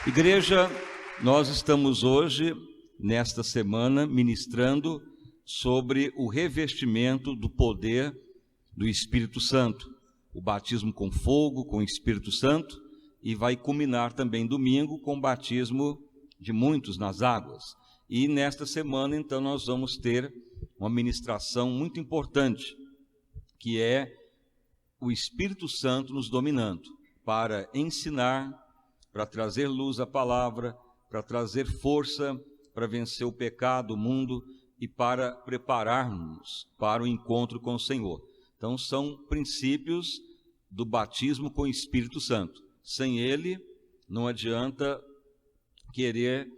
Igreja, nós estamos hoje, nesta semana, ministrando sobre o revestimento do poder do Espírito Santo, o batismo com fogo, com o Espírito Santo, e vai culminar também domingo com o batismo de muitos nas águas. E nesta semana, então, nós vamos ter uma ministração muito importante, que é o Espírito Santo nos dominando, para ensinar, para trazer luz à palavra, para trazer força, para vencer o pecado, o mundo e para preparar-nos para o encontro com o Senhor. Então, são princípios do batismo com o Espírito Santo. Sem ele, não adianta querer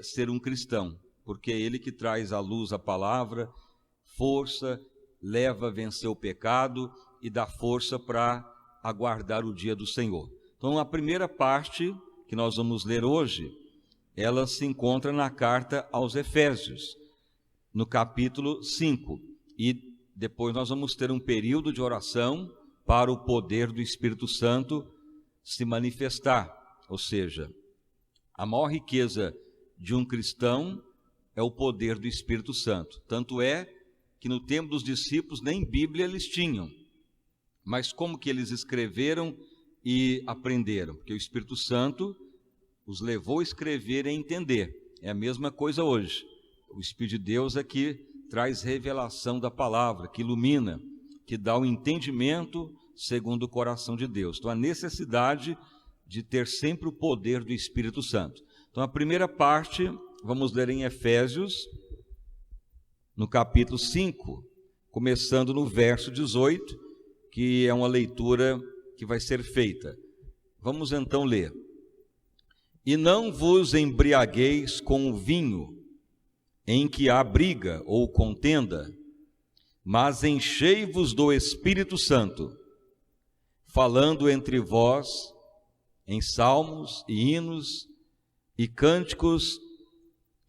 ser um cristão, porque é ele que traz à luz a palavra, força, leva a vencer o pecado e dá força para aguardar o dia do Senhor. Então, a primeira parte que nós vamos ler hoje, ela se encontra na carta aos Efésios, no capítulo 5. E depois nós vamos ter um período de oração para o poder do Espírito Santo se manifestar. Ou seja, a maior riqueza de um cristão é o poder do Espírito Santo. Tanto é que no tempo dos discípulos nem Bíblia eles tinham. Mas como que eles escreveram e aprenderam? Porque o Espírito Santo os levou a escrever e a entender. É a mesma coisa hoje. O Espírito de Deus é que traz revelação da palavra, que ilumina, que dá o entendimento segundo o coração de Deus. Então, a necessidade de ter sempre o poder do Espírito Santo. Então, a primeira parte, vamos ler em Efésios, no capítulo 5, começando no verso 18, que é uma leitura que vai ser feita. Vamos então ler. E não vos embriagueis com o vinho, em que há briga ou contenda, mas enchei-vos do Espírito Santo, falando entre vós em salmos e hinos e cânticos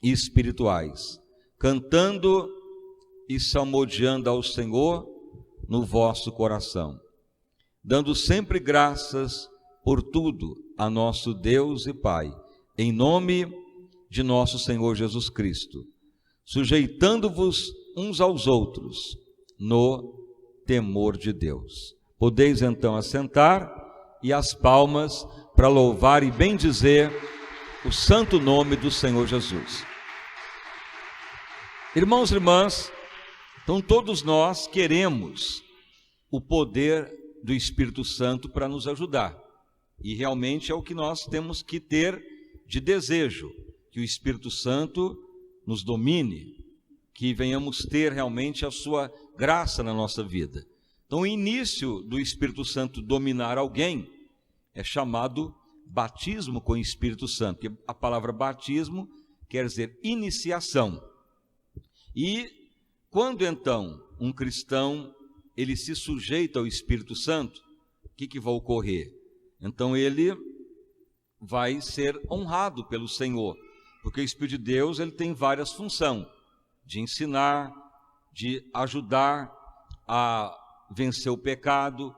espirituais, cantando e salmodiando ao Senhor no vosso coração, dando sempre graças por tudo a nosso Deus e Pai, em nome de nosso Senhor Jesus Cristo, sujeitando-vos uns aos outros no temor de Deus. Podeis então assentar e as palmas para louvar e bendizer o santo nome do Senhor Jesus. Irmãos e irmãs, então todos nós queremos o poder do Espírito Santo para nos ajudar. E realmente é o que nós temos que ter de desejo, que o Espírito Santo nos domine, que venhamos ter realmente a sua graça na nossa vida. Então, o início do Espírito Santo dominar alguém é chamado batismo com o Espírito Santo, porque a palavra batismo quer dizer iniciação. E quando então um cristão ele se sujeita ao Espírito Santo, o que vai ocorrer? Então ele vai ser honrado pelo Senhor, porque o Espírito de Deus ele tem várias funções, de ensinar, de ajudar a vencer o pecado,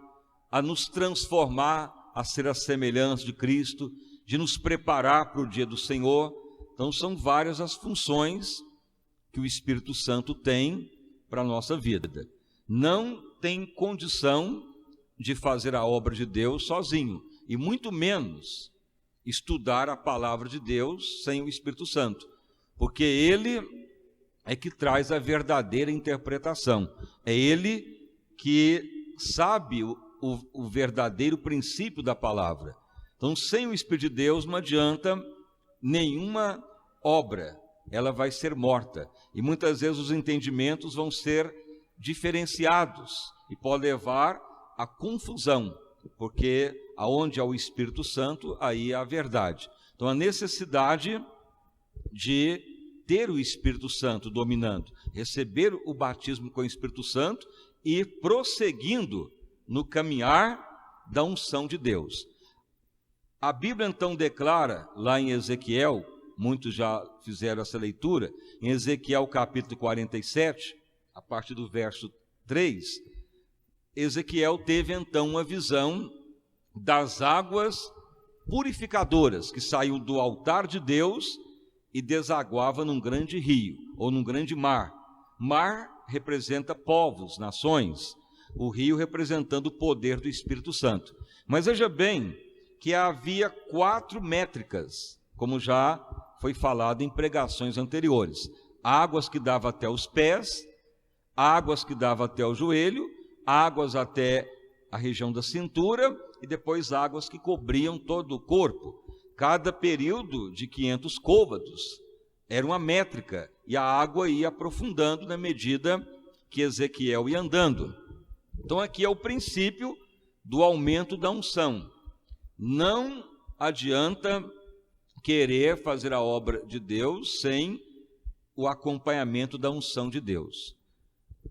a nos transformar, a ser a semelhança de Cristo, de nos preparar para o dia do Senhor. Então são várias as funções que o Espírito Santo tem para a nossa vida. Não tem condição de fazer a obra de Deus sozinho, e muito menos estudar a palavra de Deus sem o Espírito Santo, porque ele é que traz a verdadeira interpretação, é ele que sabe o verdadeiro princípio da palavra. Então, sem o Espírito de Deus não adianta nenhuma obra, ela vai ser morta, e muitas vezes os entendimentos vão ser diferenciados e pode levar à confusão, porque aonde há o Espírito Santo, aí há a verdade. Então, a necessidade de ter o Espírito Santo dominando, receber o batismo com o Espírito Santo e prosseguindo no caminhar da unção de Deus. A Bíblia então declara, lá em Ezequiel, muitos já fizeram essa leitura, em Ezequiel capítulo 47, a partir do verso 3, Ezequiel teve então uma visão das águas purificadoras que saíam do altar de Deus e desaguava num grande rio ou num grande mar. Mar representa povos, nações, o rio representando o poder do Espírito Santo. Mas veja bem que havia 4 métricas, como já foi falado em pregações anteriores: águas que davam até os pés, águas que davam até o joelho, águas até a região da cintura e depois águas que cobriam todo o corpo. Cada período de 500 côvados era uma métrica e a água ia aprofundando na medida que Ezequiel ia andando. Então aqui é o princípio do aumento da unção. Não adianta querer fazer a obra de Deus sem o acompanhamento da unção de Deus.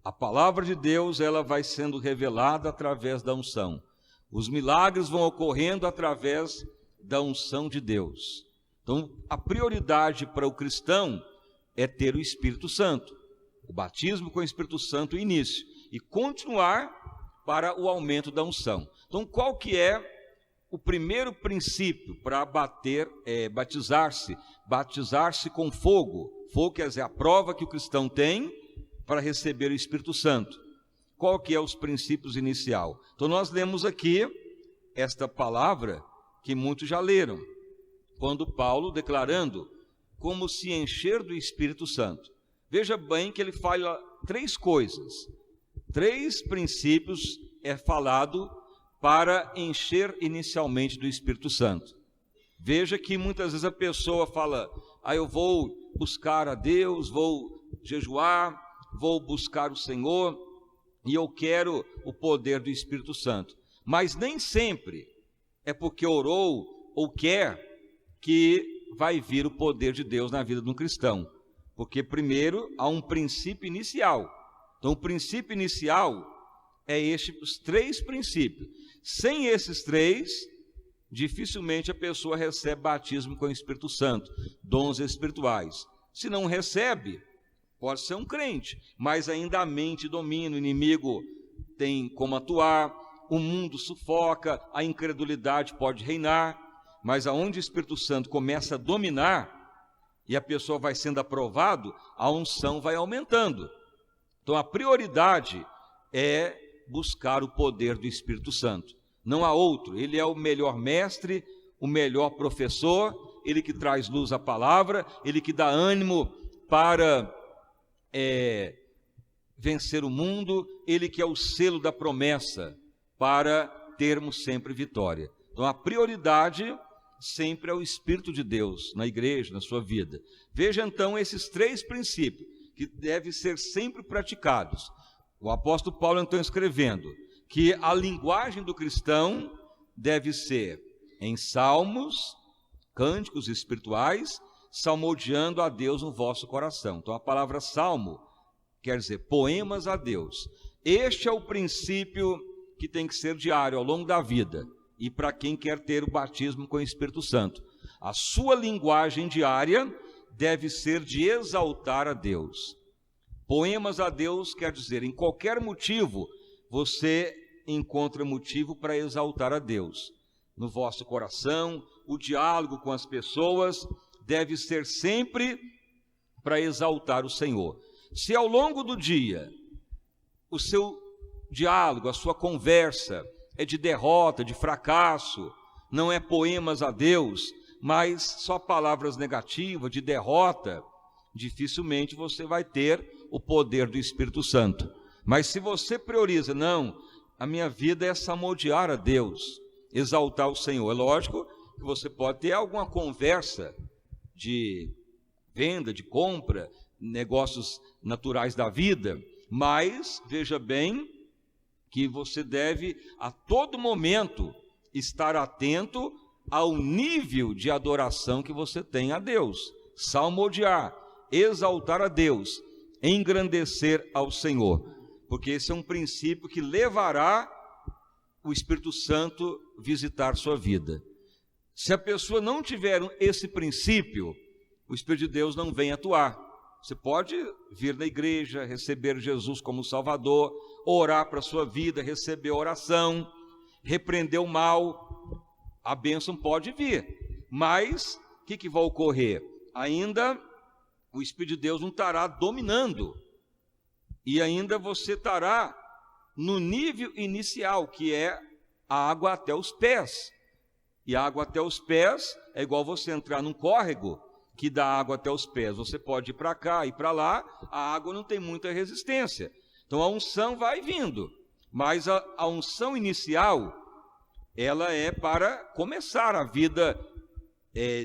A palavra de Deus, ela vai sendo revelada através da unção. Os milagres vão ocorrendo através da unção de Deus. Então, a prioridade para o cristão é ter o Espírito Santo, o batismo com o Espírito Santo, o início, e continuar para o aumento da unção. Então, qual que é o primeiro princípio para batizar-se? Batizar-se com fogo. Fogo quer dizer a prova que o cristão tem para receber o Espírito Santo. Qual que é os princípios inicial? Então nós lemos aqui esta palavra que muitos já leram, quando Paulo declarando como se encher do Espírito Santo. Veja bem que ele fala 3 coisas, 3 princípios é falado para encher inicialmente do Espírito Santo. Veja que muitas vezes a pessoa fala: eu vou buscar a Deus, vou jejuar, vou buscar o Senhor e eu quero o poder do Espírito Santo. Mas nem sempre é porque orou ou quer que vai vir o poder de Deus na vida de um cristão. Porque primeiro há um princípio inicial. Então o princípio inicial é os 3 princípios. Sem esses 3, dificilmente a pessoa recebe batismo com o Espírito Santo, dons espirituais. Se não recebe, pode ser um crente, mas ainda a mente domina, o inimigo tem como atuar, o mundo sufoca, a incredulidade pode reinar, mas aonde o Espírito Santo começa a dominar e a pessoa vai sendo aprovado, a unção vai aumentando. Então a prioridade é buscar o poder do Espírito Santo. Não há outro, ele é o melhor mestre, o melhor professor, ele que traz luz à palavra, ele que dá ânimo para vencer o mundo, ele que é o selo da promessa para termos sempre vitória. Então a prioridade sempre é o Espírito de Deus na igreja, na sua vida. Veja então esses 3 princípios que devem ser sempre praticados. O apóstolo Paulo então escrevendo que a linguagem do cristão deve ser em salmos, cânticos espirituais, salmodiando a Deus no vosso coração. Então a palavra salmo quer dizer poemas a Deus. Este é o princípio que tem que ser diário ao longo da vida e para quem quer ter o batismo com o Espírito Santo. A sua linguagem diária deve ser de exaltar a Deus. Poemas a Deus quer dizer, em qualquer motivo, você encontra motivo para exaltar a Deus. No vosso coração, o diálogo com as pessoas deve ser sempre para exaltar o Senhor. Se ao longo do dia, o seu diálogo, a sua conversa é de derrota, de fracasso, não é poemas a Deus, mas só palavras negativas, de derrota, dificilmente você vai ter o poder do Espírito Santo. Mas se você prioriza, não, a minha vida é salmodiar a Deus, exaltar o Senhor. É lógico que você pode ter alguma conversa de venda, de compra, negócios naturais da vida, mas veja bem que você deve a todo momento estar atento ao nível de adoração que você tem a Deus, salmodiar, exaltar a Deus, engrandecer ao Senhor, porque esse é um princípio que levará o Espírito Santo visitar sua vida. Se a pessoa não tiver esse princípio, o Espírito de Deus não vem atuar. Você pode vir na igreja, receber Jesus como Salvador, orar para a sua vida, receber oração, repreender o mal, a bênção pode vir, mas o que vai ocorrer? Ainda o Espírito de Deus não estará dominando, e ainda você estará no nível inicial, que é a água até os pés. E a água até os pés é igual você entrar num córrego que dá água até os pés. Você pode ir para cá e para lá, a água não tem muita resistência. Então a unção vai vindo, mas a unção inicial, ela é para começar a vida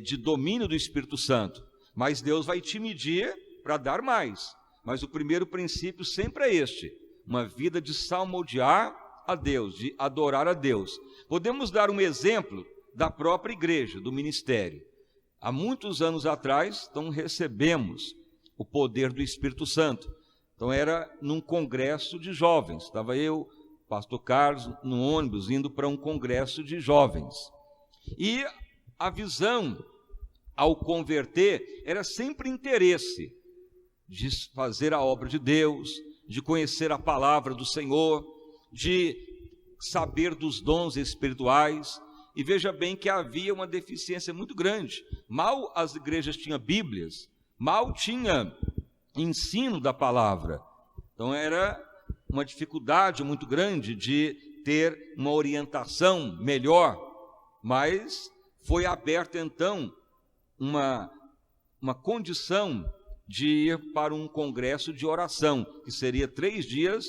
de domínio do Espírito Santo. Mas Deus vai te medir para dar mais. Mas o primeiro princípio sempre é este: uma vida de salmodiar a Deus, de adorar a Deus. Podemos dar um exemplo da própria igreja, do ministério. Há muitos anos atrás, então, recebemos o poder do Espírito Santo. Então era num congresso de jovens. Estava eu, pastor Carlos, no ônibus, indo para um congresso de jovens. E a visão, ao converter, era sempre interesse de fazer a obra de Deus, de conhecer a palavra do Senhor, de saber dos dons espirituais. E veja bem que havia uma deficiência muito grande. Mal as igrejas tinham Bíblias, mal tinha ensino da palavra. Então era uma dificuldade muito grande de ter uma orientação melhor. Mas foi aberta então uma condição de ir para um congresso de oração, que seria 3 dias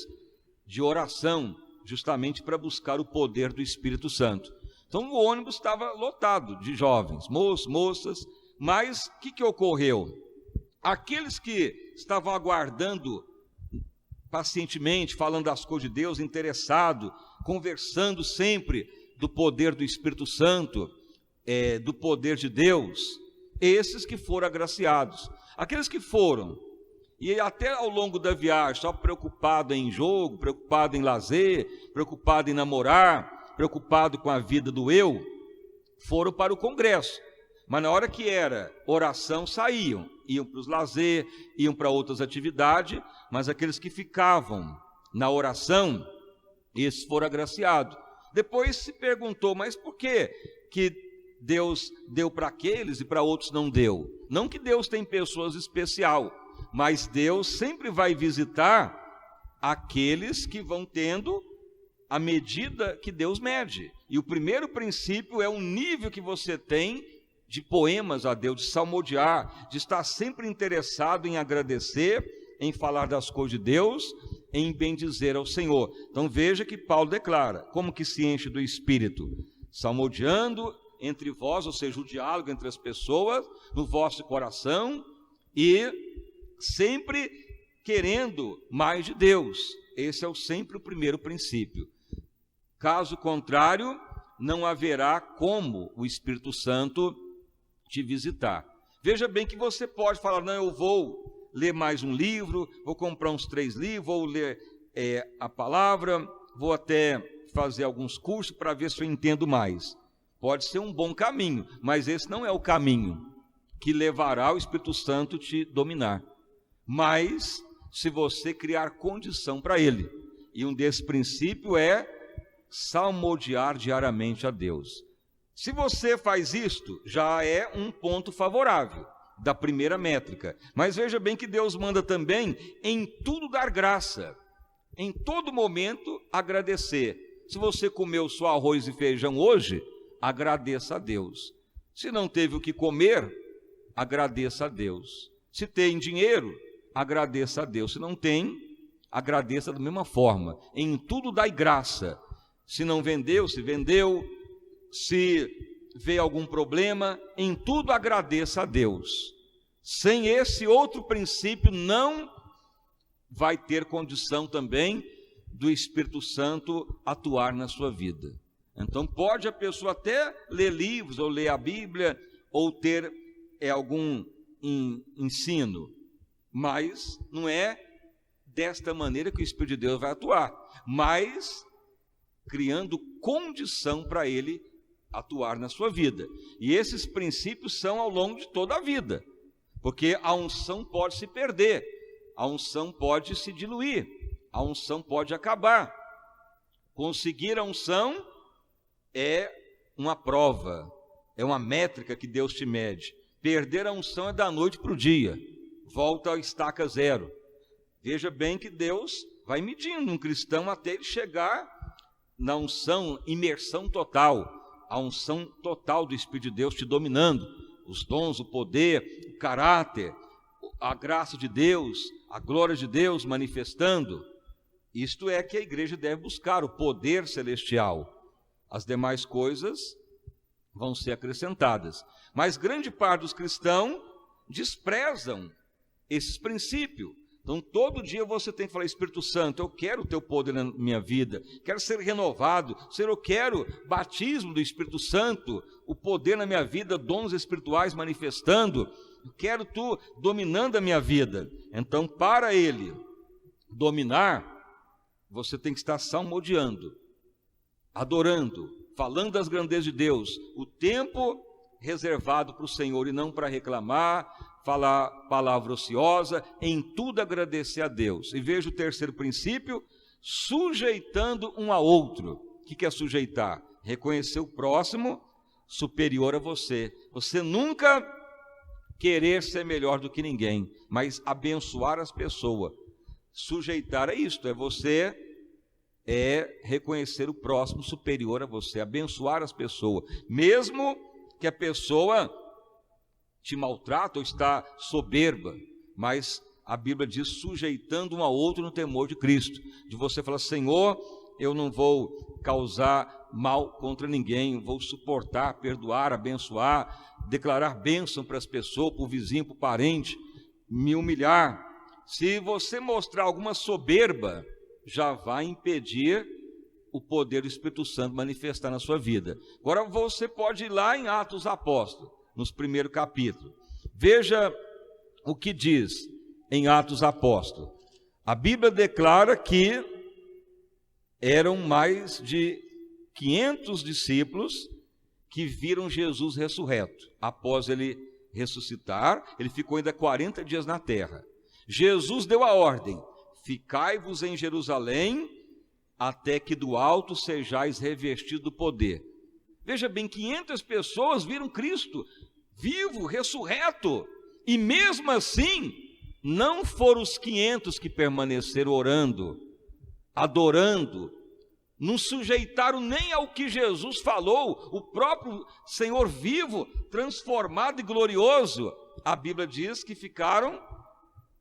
de oração, justamente para buscar o poder do Espírito Santo. Então o ônibus estava lotado de jovens, moços, moças, mas o que ocorreu? Aqueles que estavam aguardando pacientemente, falando das coisas de Deus, interessado, conversando sempre do poder do Espírito Santo, do poder de Deus, esses que foram agraciados. Aqueles que foram, e até ao longo da viagem, só preocupado em jogo, preocupado em lazer, preocupado em namorar, preocupado com a vida do eu, foram para o congresso. Mas na hora que era oração, saíam, iam para os lazer, iam para outras atividades, mas aqueles que ficavam na oração, esses foram agraciados. Depois se perguntou, mas por que Deus deu para aqueles e para outros não deu? Não que Deus tem pessoas especiais, mas Deus sempre vai visitar aqueles que vão tendo a medida que Deus mede. E o primeiro princípio é o nível que você tem de poemas a Deus, de salmodiar, de estar sempre interessado em agradecer, em falar das coisas de Deus, em bendizer ao Senhor. Então veja que Paulo declara, como que se enche do Espírito? Salmodiando entre vós, ou seja, o diálogo entre as pessoas, no vosso coração, e sempre querendo mais de Deus. Esse é sempre o primeiro princípio. Caso contrário, não haverá como o Espírito Santo te visitar. Veja bem que você pode falar, não, eu vou ler mais um livro, vou comprar uns 3 livros, vou ler a palavra, vou até fazer alguns cursos para ver se eu entendo mais. Pode ser um bom caminho, mas esse não é o caminho que levará o Espírito Santo te dominar. Mas se você criar condição para ele, e um desses princípios é salmodiar diariamente a Deus. Se você faz isto, já é um ponto favorável da primeira métrica. Mas veja bem que Deus manda também em tudo dar graça, em todo momento agradecer. Se você comeu só arroz e feijão hoje, agradeça a Deus. Se não teve o que comer, agradeça a Deus. Se tem dinheiro, agradeça a Deus. Se não tem, agradeça da mesma forma. Em tudo dai graça. Se não vendeu, se vendeu. Se vê algum problema, em tudo agradeça a Deus. Sem esse outro princípio, não vai ter condição também do Espírito Santo atuar na sua vida. Então pode a pessoa até ler livros, ou ler a Bíblia, ou ter algum ensino, mas não é desta maneira que o Espírito de Deus vai atuar, mas criando condição para ele atuar na sua vida. E esses princípios são ao longo de toda a vida, porque a unção pode se perder, a unção pode se diluir, a unção pode acabar. Conseguir a unção é uma prova, é uma métrica que Deus te mede. Perder a unção é da noite para o dia, volta à estaca zero. Veja bem que Deus vai medindo um cristão até ele chegar na unção, imersão total, a unção total do Espírito de Deus te dominando, os dons, o poder, o caráter, a graça de Deus, a glória de Deus manifestando. Isto é que a igreja deve buscar, o poder celestial. As demais coisas vão ser acrescentadas. Mas grande parte dos cristãos desprezam esses princípios. Então, todo dia você tem que falar: Espírito Santo, eu quero o teu poder na minha vida, quero ser renovado, Senhor, eu quero batismo do Espírito Santo, o poder na minha vida, dons espirituais manifestando, eu quero tu dominando a minha vida. Então, para ele dominar, você tem que estar salmodiando, adorando, falando das grandezas de Deus, o tempo reservado para o Senhor e não para reclamar, falar palavra ociosa, em tudo agradecer a Deus. E veja o terceiro princípio: sujeitando um ao outro. O que é sujeitar? Reconhecer o próximo superior a você. Você nunca querer ser melhor do que ninguém, mas abençoar as pessoas. Sujeitar é isto, é você reconhecer o próximo superior a você, abençoar as pessoas, mesmo que a pessoa te maltrata ou está soberba, mas a Bíblia diz: sujeitando um ao outro no temor de Cristo, de você falar: Senhor, eu não vou causar mal contra ninguém, vou suportar, perdoar, abençoar, declarar bênção para as pessoas, para o vizinho, para o parente, me humilhar. Se você mostrar alguma soberba, já vai impedir o poder do Espírito Santo manifestar na sua vida. Agora você pode ir lá em Atos dos Apóstolos, nos primeiros capítulos. Veja o que diz em Atos dos Apóstolos. A Bíblia declara que eram mais de 500 discípulos que viram Jesus ressurreto. Após ele ressuscitar, ele ficou ainda 40 dias na terra. Jesus deu a ordem: ficai-vos em Jerusalém, até que do alto sejais revestidos do poder. Veja bem, 500 pessoas viram Cristo vivo, ressurreto, e mesmo assim, não foram os 500 que permaneceram orando, adorando, não sujeitaram nem ao que Jesus falou, o próprio Senhor vivo, transformado e glorioso. A Bíblia diz que ficaram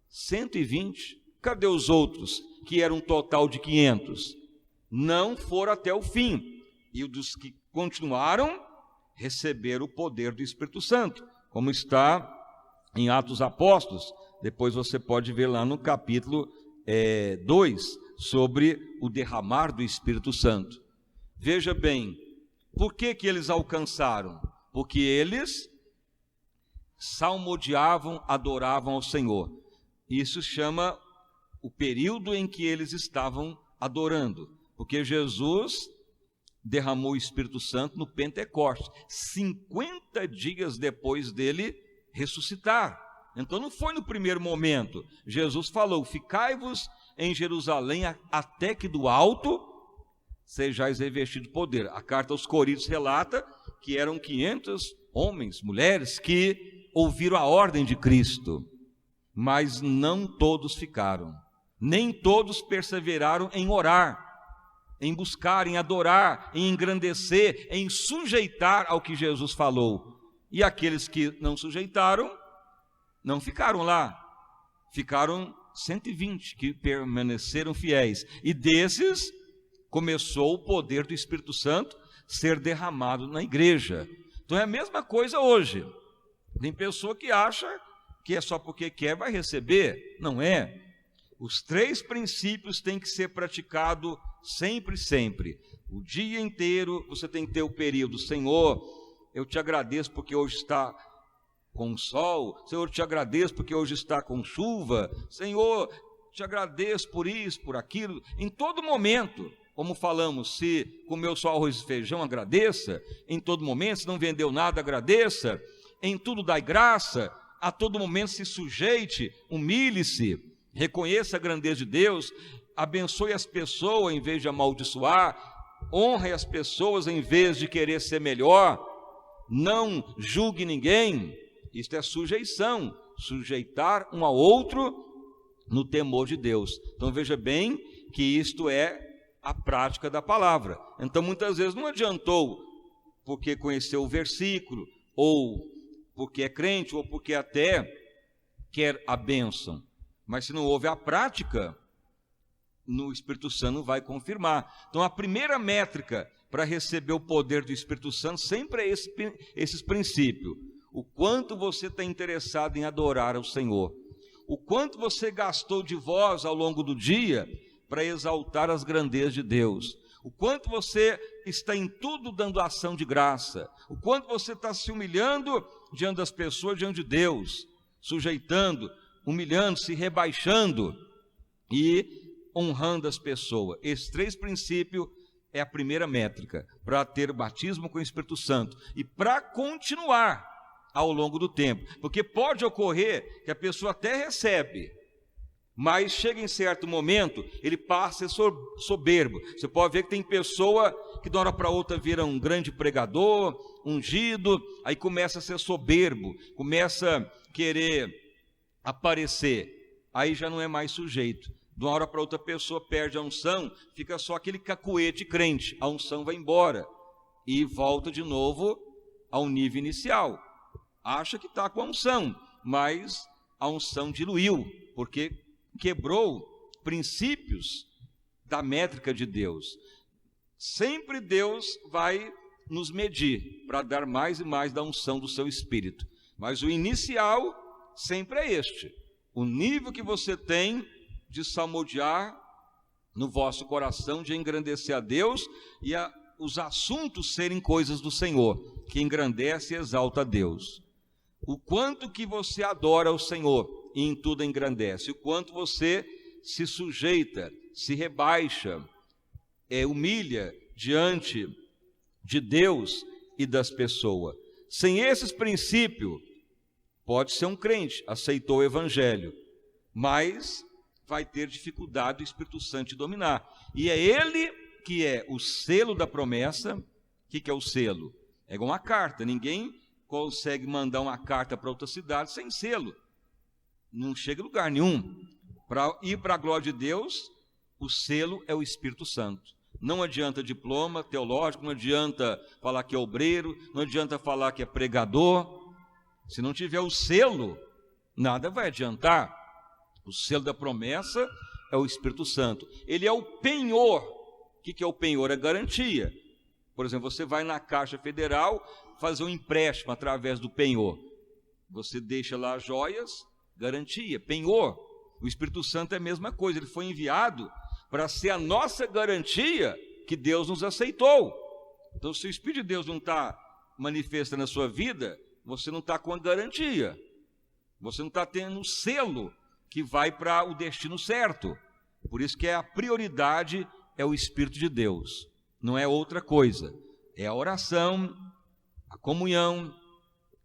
120. Cadê os outros, que eram um total de 500? Não foram até o fim. E os dos que continuaram receberam o poder do Espírito Santo, como está em Atos dos Apóstolos. Depois você pode ver lá no capítulo 2, sobre o derramar do Espírito Santo. Veja bem, por que eles alcançaram? Porque eles salmodiavam, adoravam ao Senhor. Isso chama o período em que eles estavam adorando, porque Jesus derramou o Espírito Santo no Pentecostes, 50 dias depois dele ressuscitar. Então não foi no primeiro momento. Jesus falou: ficai-vos em Jerusalém até que do alto sejais revestidos de poder. A carta aos Coríntios relata que eram 500 homens, mulheres, que ouviram a ordem de Cristo, mas não todos ficaram, nem todos perseveraram em orar, em buscar, em adorar, em engrandecer, em sujeitar ao que Jesus falou. E aqueles que não sujeitaram, não ficaram lá, ficaram 120 que permaneceram fiéis, e desses começou o poder do Espírito Santo ser derramado na igreja. Então é a mesma coisa hoje. Tem pessoa que acha que é só porque quer vai receber. Não é. Os 3 princípios têm que ser praticados sempre, sempre. O dia inteiro você tem que ter o período: Senhor, eu te agradeço porque hoje está com sol. Senhor, eu te agradeço porque hoje está com chuva. Senhor, te agradeço por isso, por aquilo. Em todo momento, como falamos, se comeu só arroz e feijão, agradeça. Em todo momento, se não vendeu nada, agradeça. Em tudo dai graça. A todo momento se sujeite, humilhe-se, reconheça a grandeza de Deus, abençoe as pessoas em vez de amaldiçoar, honre as pessoas em vez de querer ser melhor, não julgue ninguém. Isto é sujeição, sujeitar um ao outro no temor de Deus. Então veja bem que isto é a prática da palavra. Então muitas vezes não adiantou porque conheceu o versículo, ou porque é crente, ou porque até quer a bênção, mas se não houve a prática, no Espírito Santo não vai confirmar. Então a primeira métrica para receber o poder do Espírito Santo sempre é esses princípios. O quanto você está interessado em adorar ao Senhor, o quanto você gastou de voz ao longo do dia para exaltar as grandezas de Deus, o quanto você está em tudo dando ação de graça, o quanto você está se humilhando diante das pessoas, diante de Deus, sujeitando, humilhando, se rebaixando e honrando as pessoas. Esses 3 princípios é a primeira métrica para ter o batismo com o Espírito Santo e para continuar ao longo do tempo, porque pode ocorrer que a pessoa até recebe, mas chega em certo momento, ele passa a ser soberbo. Você pode ver que tem pessoa que de uma hora para outra vira um grande pregador, ungido, aí começa a ser soberbo, começa a querer aparecer, aí já não é mais sujeito. De uma hora para outra a pessoa perde a unção, fica só aquele cacuete crente, a unção vai embora e volta de novo ao nível inicial. Acha que está com a unção, mas a unção diluiu, porque quebrou princípios da métrica de Deus. Sempre Deus vai nos medir para dar mais e mais da unção do seu Espírito, mas o inicial sempre é este: o nível que você tem de salmodiar no vosso coração, de engrandecer a Deus e os assuntos serem coisas do Senhor, que engrandece e exalta a Deus. O quanto que você adora o Senhor e em tudo engrandece, o quanto você se sujeita, se rebaixa, humilha diante de Deus e das pessoas. Sem esses princípios, pode ser um crente, aceitou o Evangelho, mas vai ter dificuldade do Espírito Santo de dominar. E é ele que é o selo da promessa. O que é o selo? É igual uma carta, ninguém consegue mandar uma carta para outra cidade sem selo. Não chega a lugar nenhum. Para ir para a glória de Deus, o selo é o Espírito Santo. Não adianta diploma teológico, não adianta falar que é obreiro, não adianta falar que é pregador. Se não tiver o selo, nada vai adiantar. O selo da promessa é o Espírito Santo. Ele é o penhor. O que é o penhor? É garantia. Por exemplo, você vai na Caixa Federal fazer um empréstimo através do penhor. Você deixa lá as joias, garantia, penhor. O Espírito Santo é a mesma coisa. Ele foi enviado para ser a nossa garantia que Deus nos aceitou. Então, se o Espírito de Deus não está manifestando na sua vida, você não está com a garantia. Você não está tendo o selo que vai para o destino certo. Por isso que a prioridade é o Espírito de Deus, não é outra coisa. É a oração, a comunhão,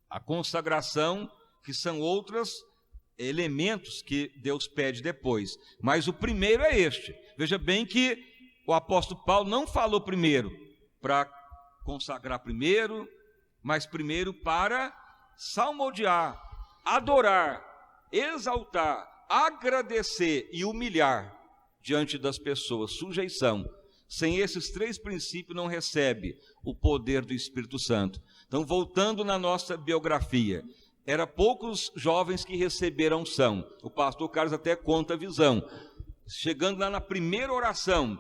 a consagração, que são outros elementos que Deus pede depois. Mas o primeiro é este. Veja bem que o apóstolo Paulo não falou primeiro para consagrar primeiro, mas primeiro para salmodiar, adorar, exaltar, agradecer e humilhar diante das pessoas, sujeição. Sem esses 3 princípios não recebe o poder do Espírito Santo. Então, voltando na nossa biografia, eram poucos jovens que receberam unção. O pastor Carlos até conta a visão. Chegando lá na primeira oração,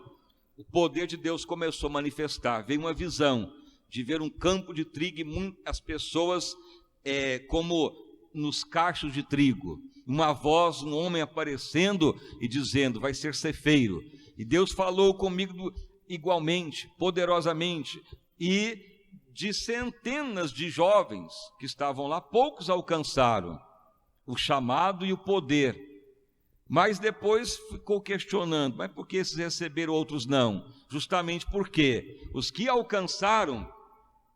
o poder de Deus começou a manifestar. Veio uma visão de ver um campo de trigo e as pessoas como nos cachos de trigo. Uma voz, um homem aparecendo e dizendo: vai ser cefeiro. E Deus falou comigo igualmente, poderosamente. E de centenas de jovens que estavam lá, poucos alcançaram o chamado e o poder. Mas depois ficou questionando: mas por que esses receberam, outros não? Justamente porque os que alcançaram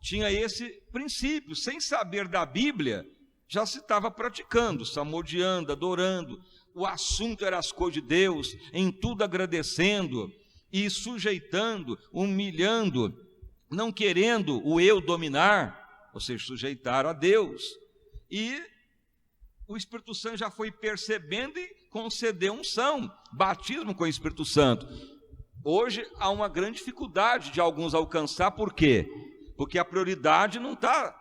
tinham esse princípio, sem saber da Bíblia, já se estava praticando, salmodiando, adorando. O assunto era as coisas de Deus, em tudo agradecendo. e sujeitando, humilhando, não querendo o eu dominar, ou seja, sujeitar a Deus. E o Espírito Santo já foi percebendo e concedeu unção, batismo com o Espírito Santo. Hoje há uma grande dificuldade de alguns alcançar, por quê? Porque a prioridade não está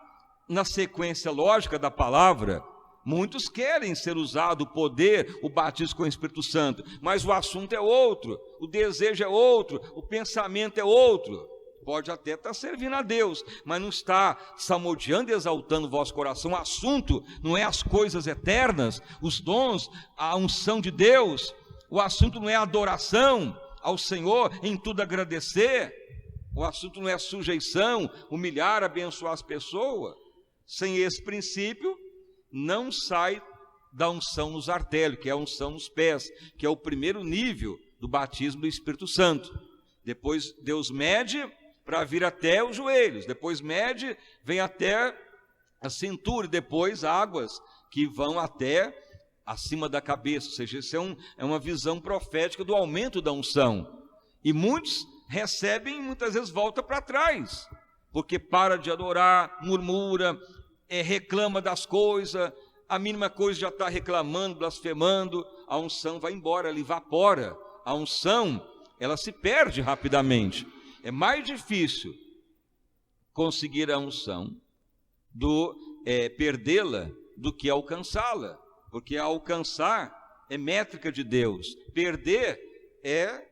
na sequência lógica da palavra. Muitos querem ser usado o poder, o batismo com o Espírito Santo, mas o assunto é outro, o desejo é outro, o pensamento é outro. Pode até estar servindo a Deus, mas não está salmodiando e exaltando o vosso coração. O assunto não é as coisas eternas, os dons, a unção de Deus. O assunto não é a adoração ao Senhor, em tudo agradecer. O assunto não é a sujeição, humilhar, abençoar as pessoas. Sem esse princípio, não sai da unção nos artérios, que é a unção nos pés, que é o primeiro nível do batismo do Espírito Santo. Depois Deus mede para vir até os joelhos, depois mede, vem até a cintura, e depois águas que vão até acima da cabeça. Ou seja, isso é uma visão profética do aumento da unção. E muitos recebem e muitas vezes volta para trás, porque para de adorar, murmura, reclama das coisas, a mínima coisa já está reclamando, blasfemando, a unção vai embora, ela evapora. A unção, ela se perde rapidamente. É mais difícil conseguir a unção, perdê-la, do que alcançá-la, porque alcançar é métrica de Deus, perder é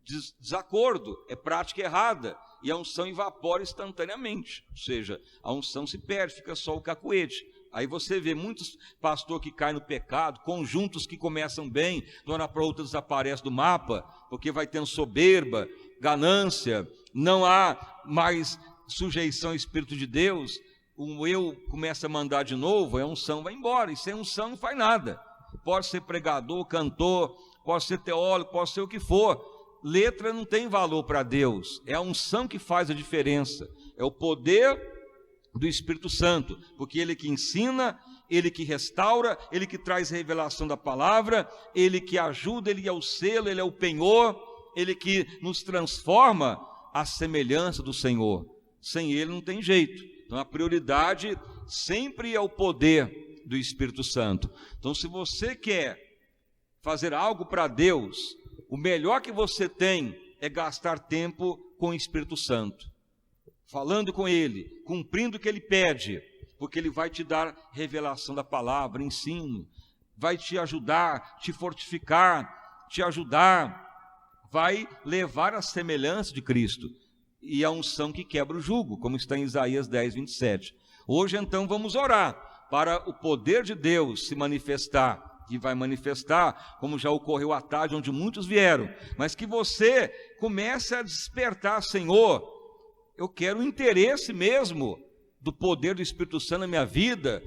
desacordo, é prática errada, e a unção evapora instantaneamente, ou seja, a unção se perde, fica só o cacuete. Aí você vê muitos pastores que caem no pecado, conjuntos que começam bem, de uma hora para outra desaparecem do mapa, porque vai tendo soberba, ganância, não há mais sujeição ao Espírito de Deus, o eu começa a mandar de novo, a unção vai embora, e sem unção não faz nada. Pode ser pregador, cantor, pode ser teólogo, pode ser o que for, letra não tem valor para Deus, é a unção que faz a diferença, é o poder do Espírito Santo, porque Ele que ensina, Ele que restaura, Ele que traz revelação da palavra, Ele que ajuda, Ele é o selo, Ele é o penhor, Ele que nos transforma à semelhança do Senhor. Sem Ele não tem jeito. Então a prioridade sempre é o poder do Espírito Santo. Então se você quer fazer algo para Deus, o melhor que você tem é gastar tempo com o Espírito Santo, falando com Ele, cumprindo o que Ele pede, porque Ele vai te dar revelação da palavra, ensino, vai te ajudar, te fortificar, te ajudar, vai levar a semelhança de Cristo, e a unção que quebra o jugo, como está em Isaías 10, 27. Hoje então vamos orar, para o poder de Deus se manifestar, que vai manifestar, como já ocorreu à tarde, onde muitos vieram, mas que você comece a despertar, Senhor, eu quero o interesse mesmo do poder do Espírito Santo na minha vida,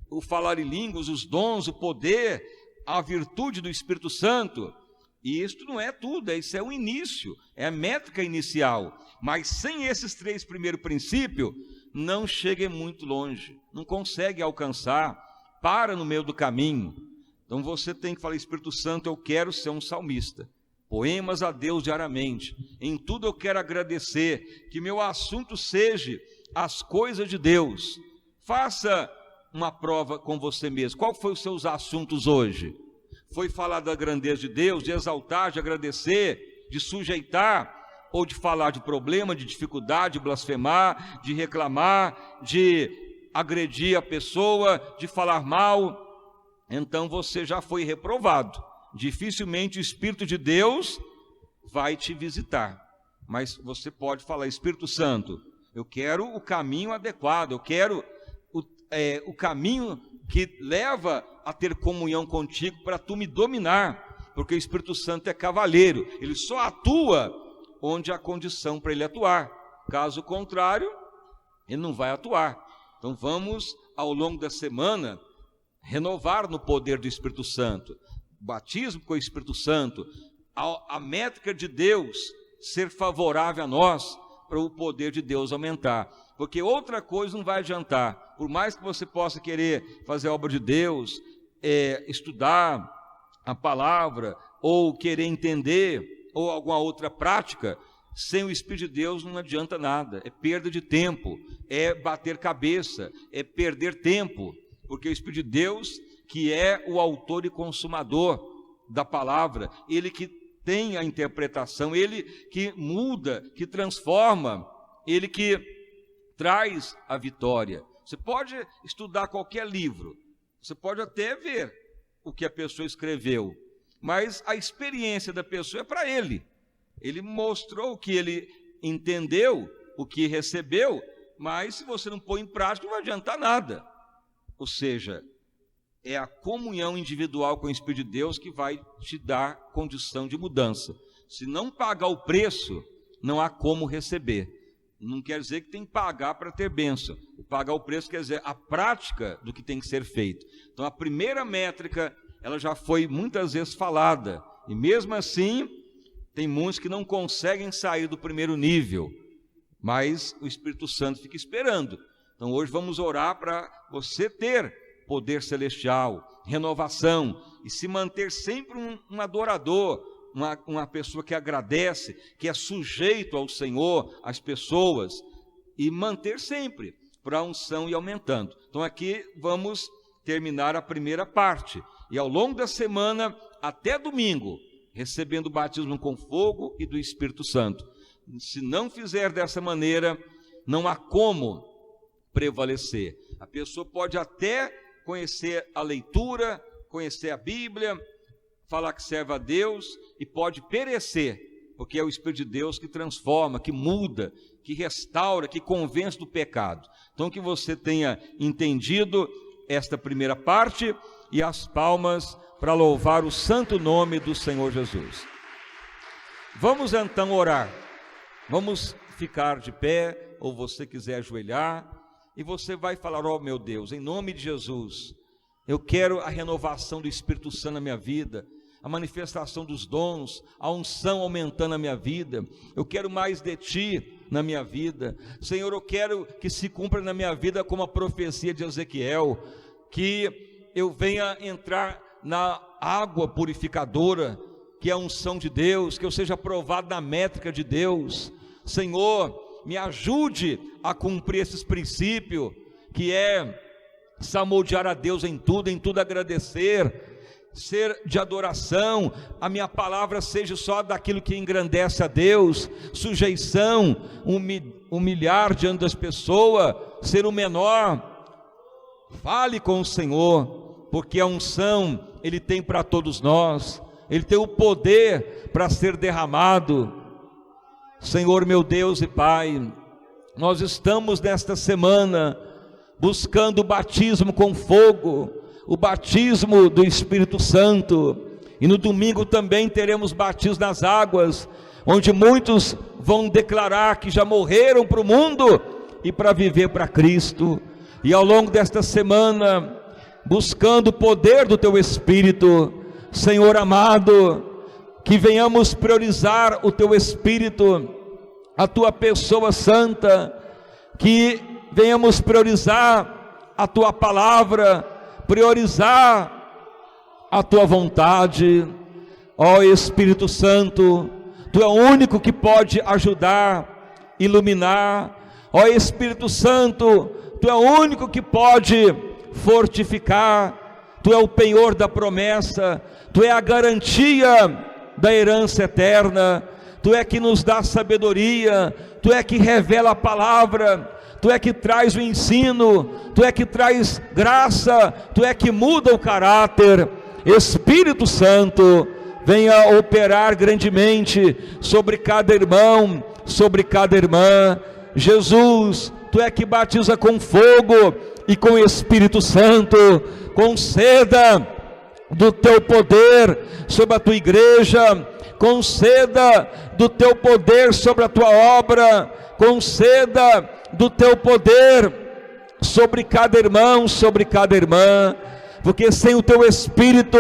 o falar em línguas, os dons, o poder, a virtude do Espírito Santo. E isto não é tudo, isso é o início, é a métrica inicial. Mas sem esses três primeiros princípios, não chega muito longe, não consegue alcançar, para no meio do caminho. Então você tem que falar, Espírito Santo, eu quero ser um salmista. Poemas a Deus diariamente, em tudo eu quero agradecer, que meu assunto seja as coisas de Deus. Faça uma prova com você mesmo, qual foi os seus assuntos hoje? Foi falar da grandeza de Deus, de exaltar, de agradecer, de sujeitar, ou de falar de problema, de dificuldade, de blasfemar, de reclamar, de agredir a pessoa, de falar mal? Então você já foi reprovado. Dificilmente o Espírito de Deus vai te visitar, mas você pode falar, Espírito Santo, eu quero o caminho adequado, eu quero o caminho que leva a ter comunhão contigo, para tu me dominar, porque o Espírito Santo é cavaleiro, ele só atua onde há condição para ele atuar, caso contrário, ele não vai atuar. Então vamos, ao longo da semana, renovar no poder do Espírito Santo, batismo com o Espírito Santo, a métrica de Deus ser favorável a nós, para o poder de Deus aumentar, porque outra coisa não vai adiantar, por mais que você possa querer fazer a obra de Deus, estudar a palavra, ou querer entender, ou alguma outra prática, sem o Espírito de Deus não adianta nada, é perda de tempo, é bater cabeça, é perder tempo, porque o Espírito de Deus, que é o autor e consumador da palavra, ele que tem a interpretação, ele que muda, que transforma, ele que traz a vitória. Você pode estudar qualquer livro, você pode até ver o que a pessoa escreveu, mas a experiência da pessoa é para ele. Ele mostrou o que ele entendeu, o que recebeu, mas se você não pôr em prática, não vai adiantar nada. Ou seja, é a comunhão individual com o Espírito de Deus que vai te dar condição de mudança. Se não pagar o preço, não há como receber. Não quer dizer que tem que pagar para ter bênção. O pagar o preço quer dizer a prática do que tem que ser feito. Então a primeira métrica, ela já foi muitas vezes falada. E mesmo assim, tem muitos que não conseguem sair do primeiro nível. Mas o Espírito Santo fica esperando. Então hoje vamos orar para você ter poder celestial, renovação, e se manter sempre um adorador, uma pessoa que agradece, que é sujeito ao Senhor, às pessoas, e manter sempre para a unção ir aumentando. Então aqui vamos terminar a primeira parte, e ao longo da semana, até domingo, recebendo o batismo com fogo e do Espírito Santo. Se não fizer dessa maneira, não há como prevalecer. A pessoa pode até conhecer a leitura, conhecer a Bíblia, falar que serve a Deus e pode perecer, porque é o Espírito de Deus que transforma, que muda, que restaura, que convence do pecado. Então que você tenha entendido esta primeira parte e as palmas para louvar o santo nome do Senhor Jesus. Vamos então orar. Vamos ficar de pé, ou você quiser ajoelhar, e você vai falar: ó meu Deus, em nome de Jesus, eu quero a renovação do Espírito Santo na minha vida, a manifestação dos dons, a unção aumentando na minha vida, eu quero mais de Ti na minha vida. Senhor, eu quero que se cumpra na minha vida como a profecia de Ezequiel, que eu venha entrar na água purificadora, que é a unção de Deus, que eu seja aprovado na métrica de Deus. Senhor, me ajude a cumprir esses princípios, que é salmodiar a Deus em tudo agradecer, ser de adoração, a minha palavra seja só daquilo que engrandece a Deus, sujeição, humilhar diante das pessoas, ser o menor. Fale com o Senhor, porque a unção Ele tem para todos nós, Ele tem o poder para ser derramado. Senhor meu Deus e Pai, nós estamos nesta semana buscando o batismo com fogo, o batismo do Espírito Santo, e no domingo também teremos batismo nas águas, onde muitos vão declarar que já morreram para o mundo e para viver para Cristo. E ao longo desta semana, buscando o poder do Teu Espírito, Senhor amado, que venhamos priorizar o Teu Espírito, a Tua pessoa santa, que venhamos priorizar a Tua palavra, priorizar a Tua vontade. Ó Espírito Santo, Tu é o único que pode ajudar, iluminar. Ó Espírito Santo, Tu é o único que pode fortificar. Tu é o penhor da promessa, Tu é a garantia da herança eterna, Tu é que nos dá sabedoria, Tu é que revela a palavra, Tu é que traz o ensino, Tu é que traz graça, Tu é que muda o caráter. Espírito Santo, venha operar grandemente sobre cada irmão, sobre cada irmã. Jesus, Tu é que batiza com fogo e com Espírito Santo. Conceda do Teu poder sobre a Tua igreja, conceda do Teu poder sobre a Tua obra, conceda do Teu poder sobre cada irmão, sobre cada irmã, porque sem o Teu Espírito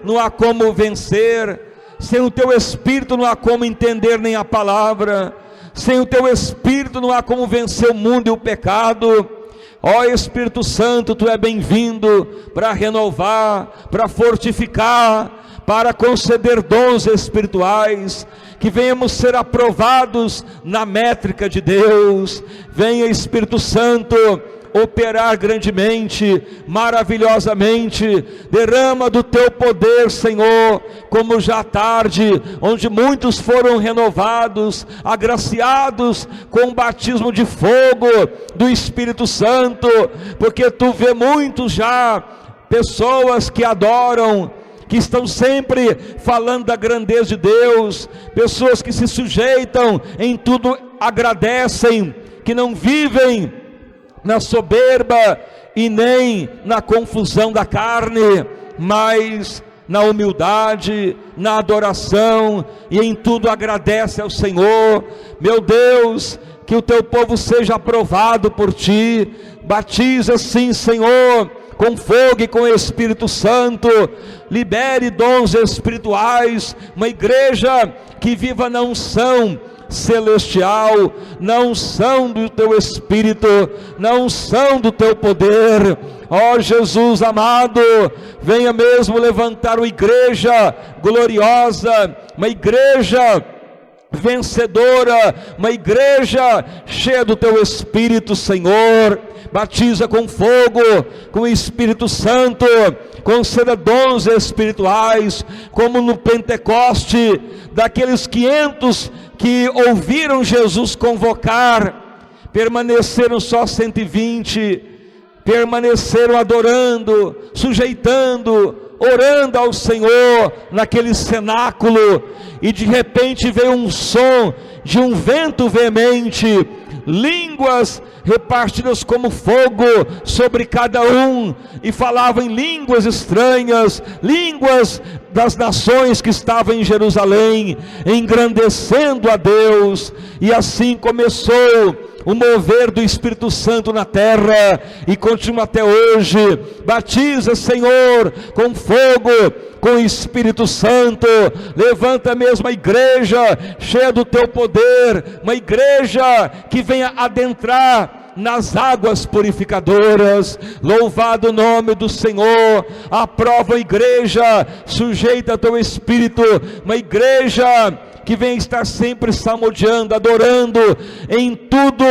não há como vencer, sem o Teu Espírito não há como entender nem a palavra, sem o Teu Espírito não há como vencer o mundo e o pecado. Ó Espírito Santo, Tu é bem-vindo para renovar, para fortificar, para conceder dons espirituais, que venhamos ser aprovados na métrica de Deus. Venha, Espírito Santo, operar grandemente, maravilhosamente. Derrama do teu poder, Senhor, como já à tarde, onde muitos foram renovados, agraciados com o batismo de fogo do Espírito Santo, porque tu vê muitos já, pessoas que adoram, que estão sempre falando da grandeza de Deus, pessoas que se sujeitam, em tudo agradecem, que não vivem na soberba e nem na confusão da carne, mas na humildade, na adoração, e em tudo agradece ao Senhor. Meu Deus, que o teu povo seja aprovado por ti. Batiza sim, Senhor, com fogo e com Espírito Santo. Libere dons espirituais, uma igreja que viva na unção celestial, na unção do teu Espírito, na unção do teu poder. Ó Jesus amado, venha mesmo levantar uma igreja gloriosa, uma igreja vencedora, uma igreja cheia do teu Espírito, Senhor. Batiza com fogo, com o Espírito Santo, conceda dons espirituais, como no Pentecoste, daqueles 500 que ouviram Jesus convocar, permaneceram só 120, permaneceram adorando, sujeitando, orando ao Senhor naquele cenáculo, e de repente veio um som de um vento veemente, línguas repartidas como fogo sobre cada um, e falavam em línguas estranhas, línguas das nações que estavam em Jerusalém, engrandecendo a Deus. E assim começou o mover do Espírito Santo na terra, e continua até hoje. Batiza, Senhor, com fogo, com o Espírito Santo. Levanta mesmo a igreja cheia do teu poder, uma igreja que venha adentrar nas águas purificadoras. Louvado o nome do Senhor. Aprova a igreja sujeita ao teu Espírito, uma igreja que vem estar sempre salmodiando, adorando, em tudo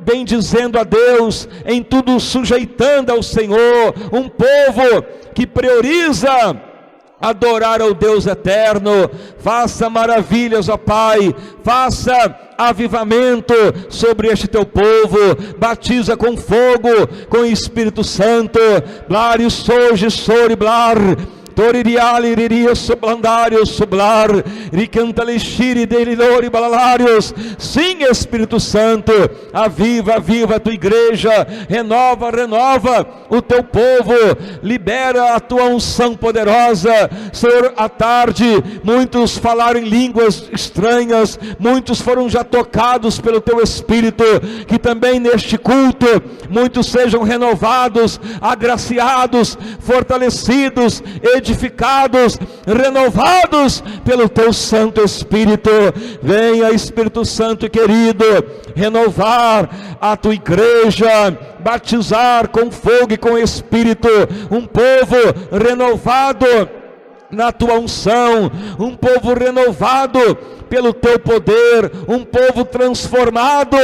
bendizendo a Deus, em tudo sujeitando ao Senhor. Um povo que prioriza adorar ao Deus eterno. Faça maravilhas, ó Pai, faça avivamento sobre este teu povo. Batiza com fogo, com o Espírito Santo. Blare soje sori blar, toririali riria sublandário sublar, ricantalixiri delilori balalários. Sim, Espírito Santo, aviva, aviva a tua igreja, renova, renova o teu povo, libera a tua unção poderosa. Senhor, à tarde, muitos falaram em línguas estranhas, muitos foram já tocados pelo teu Espírito, que também neste culto, muitos sejam renovados, agraciados, fortalecidos, edificados, renovados pelo teu Santo Espírito. Venha, Espírito Santo querido, renovar a tua igreja, batizar com fogo e com Espírito, um povo renovado na tua unção, um povo renovado pelo teu poder, um povo transformado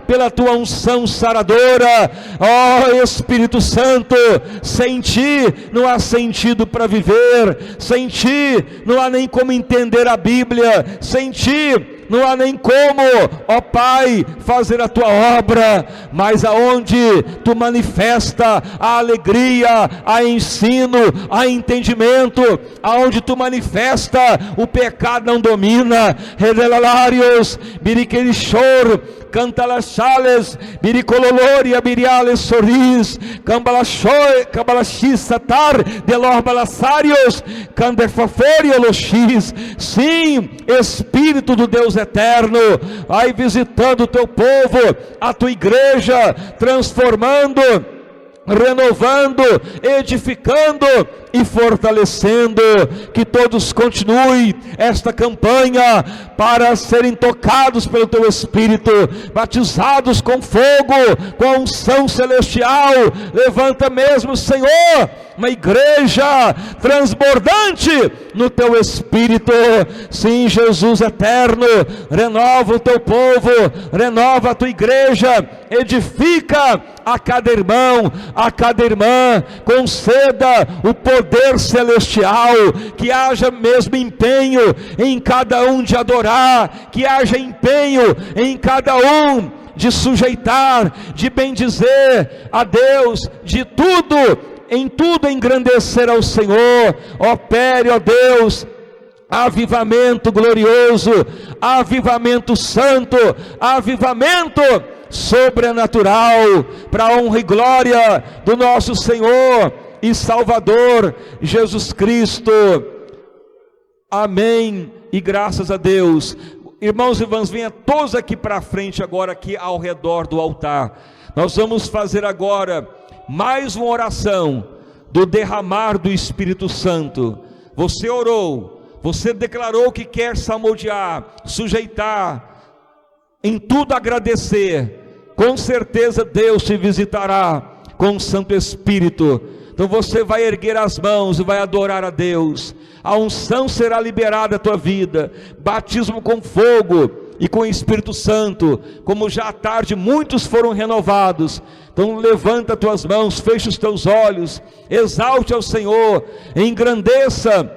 pela tua unção saradora. Ó Espírito Santo, sem ti não há sentido para viver, sem ti não há nem como entender a Bíblia, sem ti não há nem como, ó Pai, fazer a tua obra. Mas aonde tu manifesta a alegria, a ensino, a entendimento, aonde tu manifesta o pecado não domina. Revelários, biriquerishor, cantalachales, biricololoria, biriales sorris, cambalachoi, cambalachissatar, delor balassários, candefaforia-loxis. Sim, Espírito do Deus eterno, vai visitando o teu povo, a tua igreja, transformando, renovando, edificando e fortalecendo, que todos continuem esta campanha para serem tocados pelo Teu Espírito, batizados com fogo, com a unção celestial. Levanta mesmo, Senhor, uma igreja transbordante no Teu Espírito. Sim, Jesus eterno, renova o Teu povo, renova a Tua igreja, edifica a cada irmão, a cada irmã, conceda o poder celestial, que haja mesmo empenho em cada um de adorar, que haja empenho em cada um de sujeitar, de bendizer a Deus, de tudo, em tudo engrandecer ao Senhor. Opere, ó Deus, avivamento glorioso, avivamento santo, avivamento sobrenatural, para a honra e glória do nosso Senhor e Salvador Jesus Cristo. Amém e graças a Deus. Irmãos e irmãs, venham todos aqui para frente agora, aqui ao redor do altar. Nós vamos fazer agora mais uma oração do derramar do Espírito Santo. Você orou, você declarou que quer salmodiar, sujeitar, em tudo agradecer. Com certeza Deus te visitará com o Santo Espírito. Então você vai erguer as mãos e vai adorar a Deus. A unção será liberada à tua vida, batismo com fogo e com o Espírito Santo, como já à tarde muitos foram renovados. Então levanta as tuas mãos, fecha os teus olhos, exalte ao Senhor, engrandeça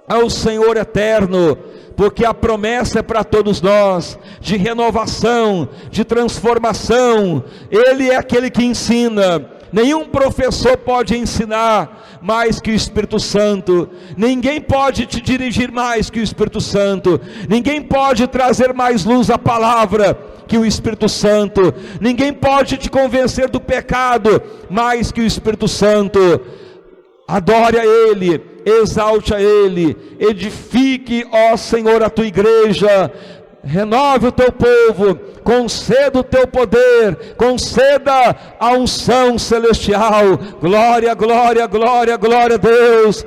ao Senhor eterno, porque a promessa é para todos nós, de renovação, de transformação. Ele é aquele que ensina. Nenhum professor pode ensinar mais que o Espírito Santo. Ninguém pode te dirigir mais que o Espírito Santo. Ninguém pode trazer mais luz à palavra que o Espírito Santo. Ninguém pode te convencer do pecado mais que o Espírito Santo. Adore a Ele, exalte a Ele, edifique, ó Senhor, a tua igreja, renove o teu povo, conceda o teu poder, conceda a unção celestial. Glória, glória, glória, glória a Deus.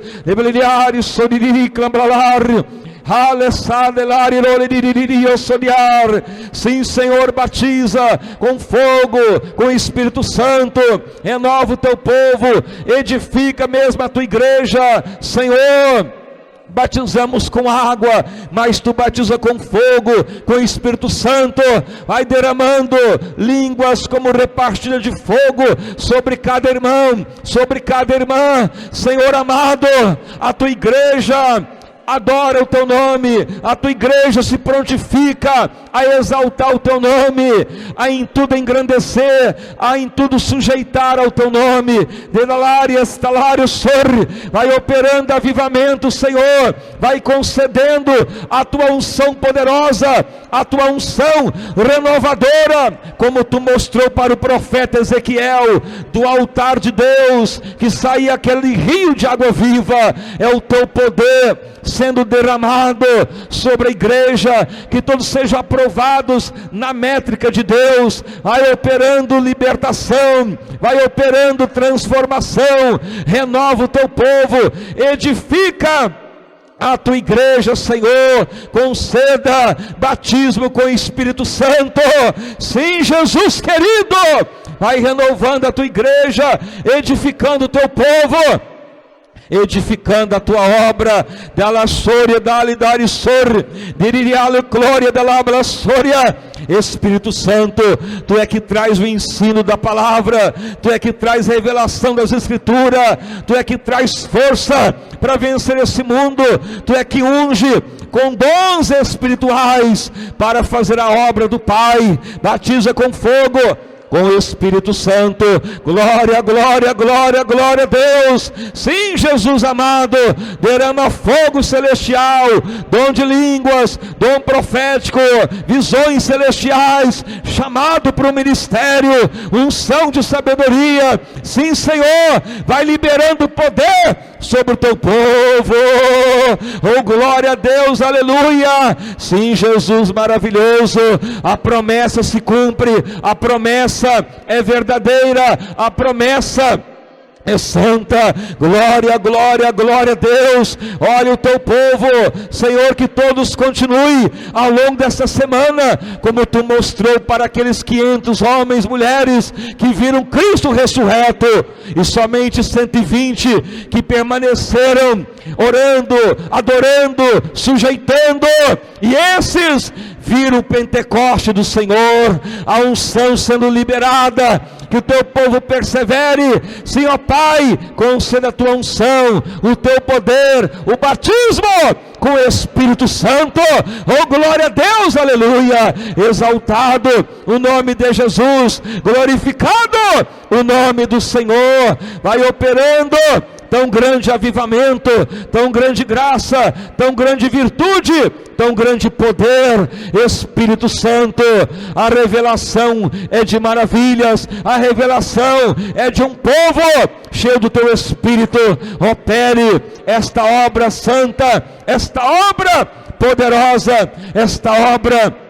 Sim, Senhor, batiza com fogo, com o Espírito Santo, renova o teu povo, edifica mesmo a tua igreja, Senhor. Batizamos com água, mas tu batiza com fogo, com o Espírito Santo. Vai derramando línguas como repartida de fogo sobre cada irmão, sobre cada irmã. Senhor amado, a tua igreja adora o teu nome, a tua igreja se prontifica a exaltar o teu nome, a em tudo engrandecer, a em tudo sujeitar ao teu nome. Vai operando avivamento, Senhor, vai concedendo a tua unção poderosa, a tua unção renovadora, como tu mostrou para o profeta Ezequiel, do altar de Deus, que saía aquele rio de água viva. É o teu poder sendo derramado sobre a igreja, que todos sejam aprovados na métrica de Deus. Vai operando libertação, vai operando transformação, renova o teu povo, edifica a tua igreja, Senhor, conceda batismo com o Espírito Santo. Sim, Jesus querido, vai renovando a tua igreja, edificando o teu povo, edificando a tua obra. Espírito Santo, tu é que traz o ensino da palavra, tu é que traz revelação das Escrituras, tu é que traz força para vencer esse mundo, tu é que unge com dons espirituais para fazer a obra do Pai. Batiza com fogo, com o Espírito Santo. Glória, glória, glória, glória a Deus. Sim, Jesus amado, derrama fogo celestial, dom de línguas, dom profético, visões celestiais, chamado para o ministério, unção de sabedoria. Sim, Senhor, vai liberando poder sobre o teu povo. Oh, glória a Deus, aleluia. Sim, Jesus maravilhoso, a promessa se cumpre, a promessa é verdadeira, a promessa é santa. Glória, glória, glória a Deus. Olha o teu povo, Senhor, que todos continuem ao longo desta semana, como tu mostrou para aqueles 500 homens, mulheres que viram Cristo ressurreto, e somente 120 que permaneceram orando, adorando, sujeitando, e esses viram o Pentecoste do Senhor, a unção sendo liberada. Que o teu povo persevere, Senhor Pai, conceda a tua unção, o teu poder, o batismo com o Espírito Santo. Oh, glória a Deus, aleluia. Exaltado o nome de Jesus, glorificado o nome do Senhor. Vai operando tão grande avivamento, tão grande graça, tão grande virtude, tão grande poder. Espírito Santo, a revelação é de maravilhas, a revelação é de um povo cheio do teu Espírito. Opere esta obra santa, esta obra poderosa, esta obra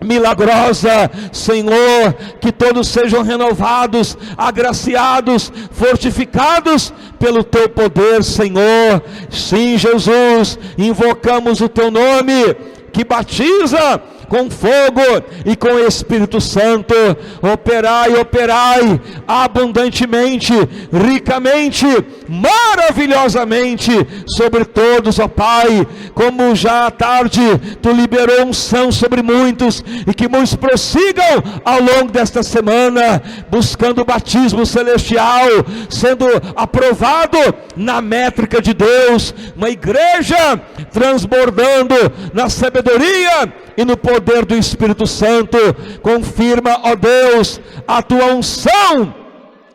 milagrosa, Senhor, que todos sejam renovados, agraciados, fortificados pelo teu poder, Senhor. Sim, Jesus, invocamos o teu nome, que batiza com fogo e com o Espírito Santo. Operai, operai abundantemente, ricamente, maravilhosamente sobre todos, ó Pai. Como já à tarde tu liberou unção sobre muitos, e que muitos prossigam ao longo desta semana, buscando o batismo celestial, sendo aprovado na métrica de Deus, uma igreja transbordando na sabedoria e no poder do Espírito Santo. Confirma, ó Deus, a tua unção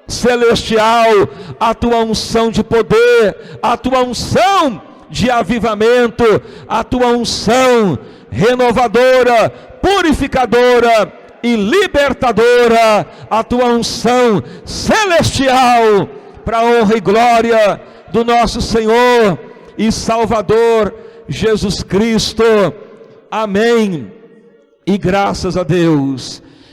celestial, a tua unção de poder, a tua unção de avivamento, a tua unção renovadora, purificadora e libertadora, a tua unção celestial, para a honra e glória do nosso Senhor e Salvador Jesus Cristo. Amém. E graças a Deus.